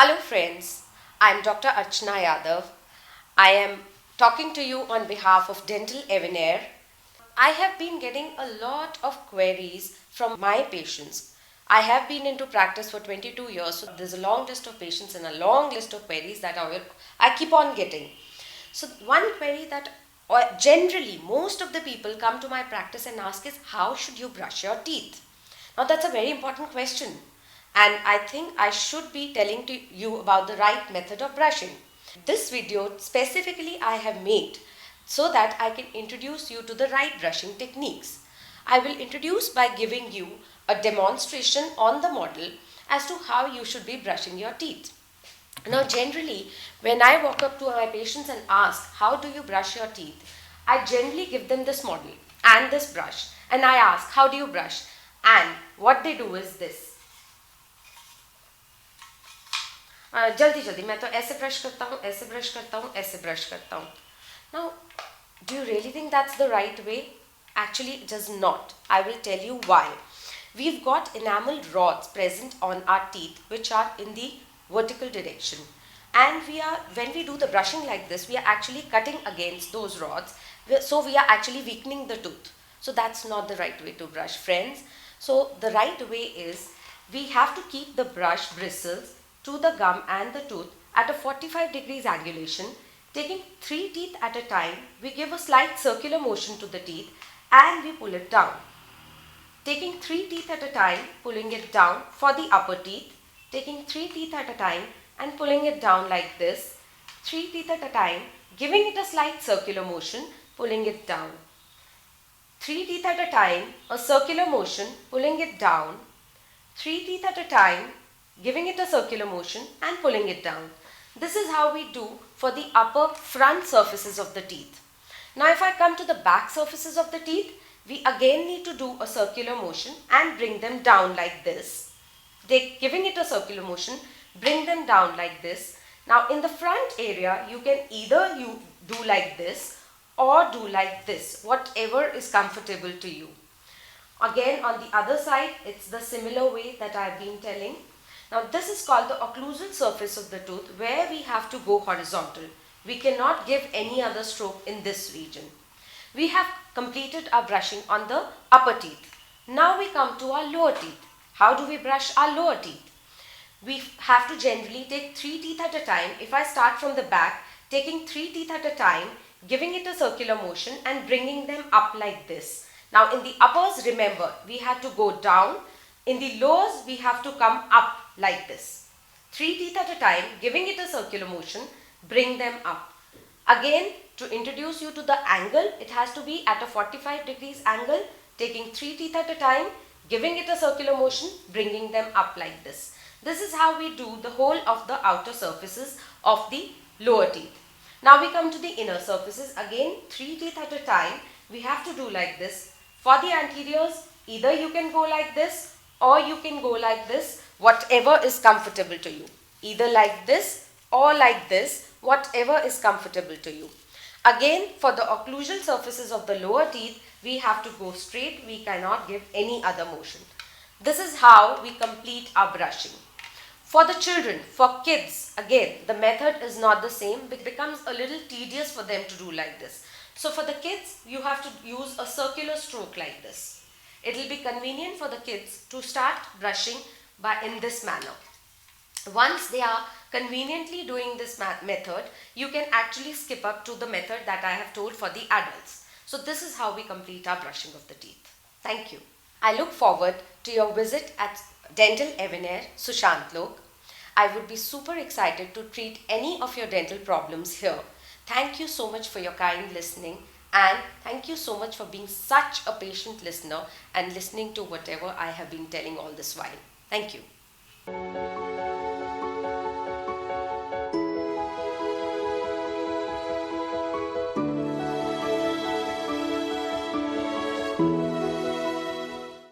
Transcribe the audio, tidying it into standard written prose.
Hello friends, I am Dr. Archana Yadav. I am talking to you on behalf of Dental Avenir. I have been getting a lot of queries from my patients. I have been into practice for 22 years, so there's a long list of patients and a long list of queries that I keep on getting. So one query that generally most of the people come to my practice and ask is, how should you brush your teeth? Now that's a very important question, and I think I should be telling to you about the right method of brushing. This video specifically I have made so that I can introduce you to the right brushing techniques. I will introduce by giving you a demonstration on the model as to how you should be brushing your teeth. Now generally, when I walk up to my patients and ask, how do you brush your teeth? I generally give them this model and this brush, and I ask, how do you brush? And what they do is this. जल्दी जल्दी मैं तो ऐसे brush करता हूँ, ऐसे brush करता हूँ, ऐसे ब्रश करता हूँ. Now, do you really think that's the right way? Actually, it does not. I will tell you why. We've got enamel rods present on our teeth which are in the vertical direction. And when we do the brushing like this, we are actually cutting against those rods. So we are actually weakening the tooth. So that's not the right way to brush, friends. So the right way is, we have to keep the brush bristles to the gum and the tooth at a 45 degrees angulation. Taking 3 teeth at a time, we give a slight circular motion to the teeth and we pull it down. Taking 3 teeth at a time, pulling it down for the upper teeth. Taking 3 teeth at a time and pulling it down like this. 3 teeth at a time, giving it a slight circular motion, pulling it down. 3 teeth at a time, a circular motion, pulling it down. 3 teeth at a time, giving it a circular motion and pulling it down. This is how we do for the upper front surfaces of the teeth. Now if I come to the back surfaces of the teeth, we again need to do a circular motion and bring them down like this. Giving it a circular motion, bring them down like this. Now in the front area, you can either do like this or do like this, whatever is comfortable to you. Again on the other side, it's the similar way that I've been telling. Now this is called the occlusal surface of the tooth, where we have to go horizontal. We cannot give any other stroke in this region. We have completed our brushing on the upper teeth. Now we come to our lower teeth. How do we brush our lower teeth? We have to generally take 3 teeth at a time. If I start from the back, taking 3 teeth at a time, giving it a circular motion and bringing them up like this. Now in the uppers, remember, we have to go down. In the lowers, we have to come up like this. 3 teeth at a time, giving it a circular motion, bring them up. Again, to introduce you to the angle, it has to be at a 45 degrees angle, taking 3 teeth at a time, giving it a circular motion, bringing them up like this. This is how we do the whole of the outer surfaces of the lower teeth. Now we come to the inner surfaces. Again, 3 teeth at a time, we have to do like this. For the anteriors, either you can go like this or you can go like this, whatever is comfortable to you. Either like this or like this, whatever is comfortable to you. Again, for the occlusal surfaces of the lower teeth, we have to go straight. We cannot give any other motion. This is how we complete our brushing. For the children, for kids, again, the method is not the same. It becomes a little tedious for them to do like this. So for the kids, you have to use a circular stroke like this. It will be convenient for the kids to start brushing in this manner. Once they are conveniently doing this method, you can actually skip up to the method that I have told for the adults. So this is how we complete our brushing of the teeth. Thank you. I look forward to your visit at Dental Avenir, Sushant Lok. I would be super excited to treat any of your dental problems here. Thank you so much for your kind listening, and thank you so much for being such a patient listener and listening to whatever I have been telling all this while. Thank you.